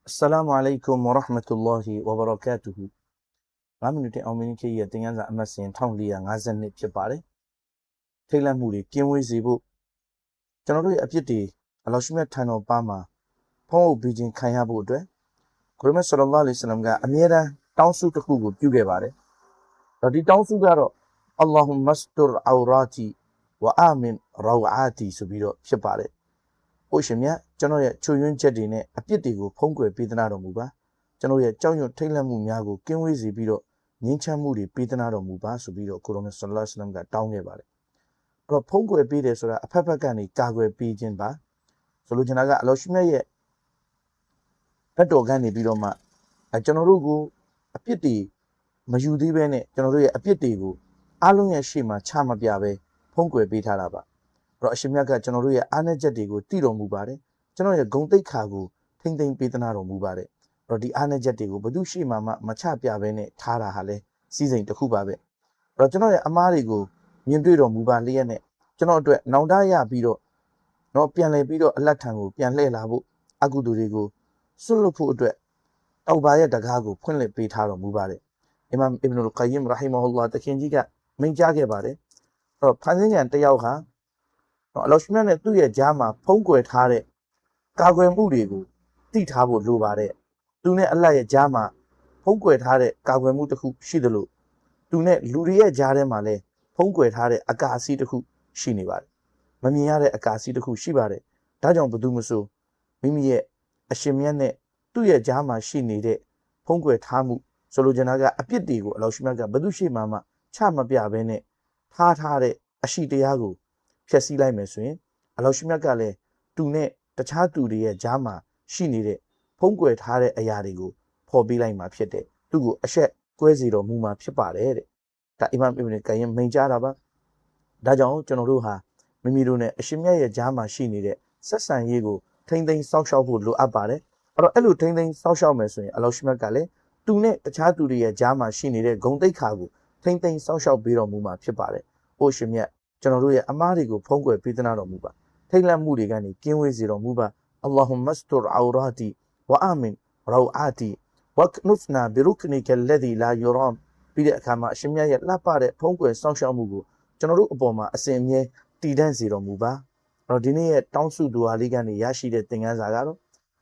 Assalamu alaikum wa rahmatullahi wa barakatuhu 5 မိနစ်တင်အောင်မင်းကြီးရဲ့သင်ခန်းစာအမှတ်စဉ်1452ဖြစ်ပါတယ်ထိတ်လန့်မှုတွေကင်းဝေးစေဖို့ကျွန်တော်တို့ရဲ့အဖြစ်တွေအလ္လာဟ်ရှမြတ်ထံတော်ပါမှာဖုံးအုပ်ပြီးခြင်းခံရဖို့အတွက်ကိုရမတ်ဆလ္လာလ္လာဟ်အလိုင်းဝါဆလမ်ကအမြဲတမ်းတောင်းဆုတစ်ခုကိုပြုခဲ့ပါတယ်ဒီတောင်းဆုကတော့အလ္လာဟူမစတူရအောရာတီဝအာမင်ရောအာတီဆိုပြီးတော့ဖြစ်ပါတယ်အိုရှင်မြတ်ကျွန်တော်ရဲ့ချွေယွင်းချက်တွေနဲ့အပြစ်တွေကိုဖုံးကွယ်ပေးသနာတော်မူပါကျွန်တော်ရဲ့ကြောက်ရွံ့ထိတ်လန့်မှုများကိုကင်းဝေးစေပြီးတော့ငြိမ်းချမ်းမှုတွေပေးသနာတော်မူပါဆိုပြီးတော့ကိုရမတ်ဆလ္လာလ္လာဟ်အလိုင်းဝါဆလမ်ကတောင်းခဲ့ပါတယ်အဲ့တော့ဖုံးကွယ်ပေးတယ်ဆိုတာအဖက်ဖက်ကနေကာကွယ်ပေးခြင်းပါဆိုလိုချင်တာကအလ္လာဟ်ရှမြတ်ရဲ့ဘတ်တော်ကနေပြီးတော့မှကျွန်တော်တို့ကိုအပြစ်တွေမယူသေးဘဲနဲ့ကျွန်တော်တို့ရဲ့အပြစ်တွေကိုအားလုံးရဲ့ရှေ့မှာချမပြဘဲဖုံးကွယ်ပေးထားတာပါအဲ့တော့အရှင်မြတ်ကကျွန်တော်တို့ရဲ့အားနည်းချက်တွေကိုတည်တော်မူပါတယ်ကျွန်တော်ရဲ့ဂုဏ်သိက္ခာကိုထိမ့်သိမ်းပေးသနာတော်မူပါတယ်အဲ့တော့ဒီအားနည်းချက်တွေကိုဘယ်သူရှေ့မှာမှမချပြဘဲနဲ့ထားတာဟာလဲစီစဉ်တစ်ခုပါပဲအဲ့တော့ကျွန်တော်ရဲ့အမားတွေကိုမြင်တွေ့တော်မူပါလျက်နဲ့ကျွန်တော်အတွက်နောင်တရပြီးတော့ပြန်လည်ပြီးတော့အလတ်ထံကိုပြန်လှည့်လာဖို့အကုသိုလ်တွေကိုဆွတ်လွတ်ဖို့အတွက်တောက်ပါရဲ့တကားကိုဖွင့်လှစ်ပေးထားတော်မူပါတယ်အီမမ်အစ်ဘ်နုလ်ကိုင်ယမ်ရာဟီမဟူလာတခင်ကြီးကမိန့်ကြားခဲ့ပါတယ်အဲ့တော့ဖန်ဆင်းဉာဏ်တစ်ယောက်ဟာအလ္လာဟ်ရှမြတ်နဲ့သူ့ရဲ့ကြားမှာဖုံးကွယ်ထားတဲ့ကာကွယ်မှုတွေကိုသိထားဖို့လိုပါတယ်သူနဲ့အလ္လာဟ်ရဲ့ကြားမှာဖုံးကွယ်ထားတဲ့ကာကွယ်မှုတစ်ခုရှိသလိုသူနဲ့လူတွေရဲ့ကြားထဲမှာလည်းဖုံးကွယ်ထားတဲ့အကာအစီတစ်ခုရှိနေပါတယ်မမြင်ရတဲ့အကာအစီတစ်ခုရှိပါတယ်ဒါကြောင့်ဘယ်သူမဆိုမိမိရဲ့အရှင်မြတ်နဲ့သူ့ရဲ့ကြားမှာရှိနေတဲ့ဖုံးကွယ်ထားမှုဆိုလိုချင်တာကအပြစ်တွေကိုအလ္လာဟ်ရှမြတ်ကဘယ်သူရှိမှချမပြဘဲနဲ့ထားတဲ့အရှိတရားကိုဖျက်ဆီးလိုက်မယ်ဆိုရင်အလ္လာဟ်ရှမြတ်ကလည်းသူနဲ့တခြားသူတွေရဲ့ကြားမှာရှိနေတဲ့ဖုံးကွယ်ထားတဲ့အရာတွေကိုဖော်ပေးလိုက်မှာဖြစ်တယ်သူ့ကိုအဆက်ကွဲစေတော်မူမှာဖြစ်ပါတယ်တဲ့ဒါအီမမ်အစ်ဘ်နကိုင်ယမ်မိန့်ကြားတာပါဒါကြောင့်ကျွန်တော်တို့ဟာမိမိတို့နဲ့အရှင်မြတ်ရဲ့ကြားမှာရှိနေတဲ့ဆက်ဆံရေးကိုထိမ့်သိမ်းစောင့်ရှောက်ဖို့လိုအပ်ပါတယ်အဲ့လိုထိမ့်သိမ်းစောင့်ရှောက်မယ်ဆိုရင်အလ္လာဟ်ရှမြတ်ကလည်းသူနဲ့တခြားသူတွေရဲ့ကြားမှာရှိနေတဲ့ဂုဏ်သိက္ခာကိုထိမ့်သိမ်းစောင့်ရှောက်ပေးတော်မူမှာဖြစ်ပါတယ်အိုရှင်မြတ်ကျွန်တော်တို့ရဲ့အမားတွေကိုဖုံးကွယ်ပေးသနာတော်မူပါထိတ်လန့်မှုတွေကနေကင်းဝေးစေတော်မူပါအလ္လာဟူမစတူရအောရာတီဝအာမင်ရောအာတီဝကနုဖနာဘီရုကနီကလဒီလာယူရမ်ပြီးတဲ့အခါမှာအရှင်မြတ်ရဲ့လှပတဲ့ဖုံးကွယ်စောင့်ရှောက်မှုကိုကျွန်တော်တို့အပေါ်မှာအစဉ်အမြဲတည်တံ့စေတော်မူပါအဲ့တော့ဒီနေ့ရဲ့တောင်းစုဒူဟာလေးကနေရရှိတဲ့သင်ခန်းစာကတော့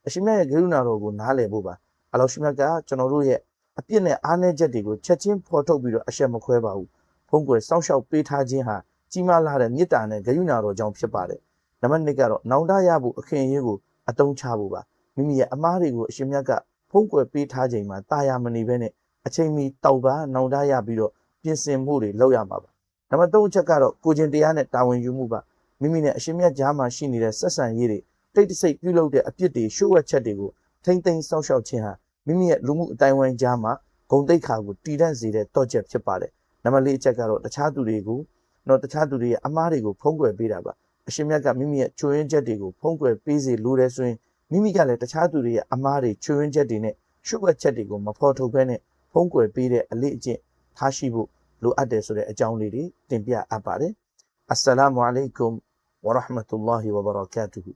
အရှင်မြတ်ရဲ့ဂရုဏာတော်ကိုနားလည်ဖို့ပါအလ္လာဟ်ရှင်မြတ်ကကျွန်တော်တို့ရဲ့အပြစ်နဲ့အားနည်းချက်တွေကိုချက်ချင်းဖော်ထုတ်ပြီးတော့အရှက်မခွဲပါဘူးဖုံးကွယ်စောင့်ရှောက်ပေးထားခြင်းဟာကြီးမားလာတဲ့မေတ္တာနဲ့ဂရုဏာတော်ကြောင့်ဖြစ်ပါတယ်နံပါတ်1ကတော့နောင်တရဖို့အခင်းအရေးကိုအသုံးချဖို့ပါမိမိရဲ့အမားတွေကိုအရှင်မြတ်ကဖုံးကွယ်ပေးထားချိန်မှာတာယာမနေဘဲနဲ့အချိန်မီတောက်ပါနောင်တရပြီးတော့ပြင်ဆင်မှုတွေလုပ်ရမှာပါနံပါတ်3အချက်ကတော့ကိုကျင်တရားနဲ့တာဝန်ယူမှုပါမိမိနဲ့အရှင်မြတ်ကြားမှာရှိနေတဲ့ဆက်ဆံရေးတွေတိတ်တဆိတ်ပြုလုပ်တဲ့အပြစ်တွေရှုပ်ဝက်ချက်တွေကိုထိမ့်သိမ်းစောင့်ရှောက်ခြင်းဟာမိမိရဲ့လူမှုအတိုင်းဝိုင်းကြားမှာဂုဏ်သိက္ခာကိုတည်တံ့စေတဲ့တော့ချက်ဖြစ်ပါတယ်နံပါတ်4အချက်ကတော့တခြားသူတွေကိုတခြားသူတွေရဲ့အမားတွေကိုဖုံးကွယ်ပေးတာပါအရှင်မြတ်ကမိမိရဲ့ချွေရင်းချက်တွေကိုဖုံးကွယ်ပေးစေလိုတယ်ဆိုရင်မိမိကလည်းတခြားသူတွေရဲ့အမားတွေချွေရင်းချက်တွေနဲ့ရှုပ်ဝက်ချက်တွေကိုမဖော်ထုတ်ဘဲနဲ့ဖုံးကွယ်ပေးတဲ့အလေးအကျင့်ထားရှိဖို့လိုအပ်တယ်ဆိုတဲ့အကြောင်းလေးတွေတင်ပြအပ်ပါတယ်အစ္စလာမုအလိုင်ကွမ်ဝရဟ်မတုလ္လာဟီဝဘရကာတူဟူ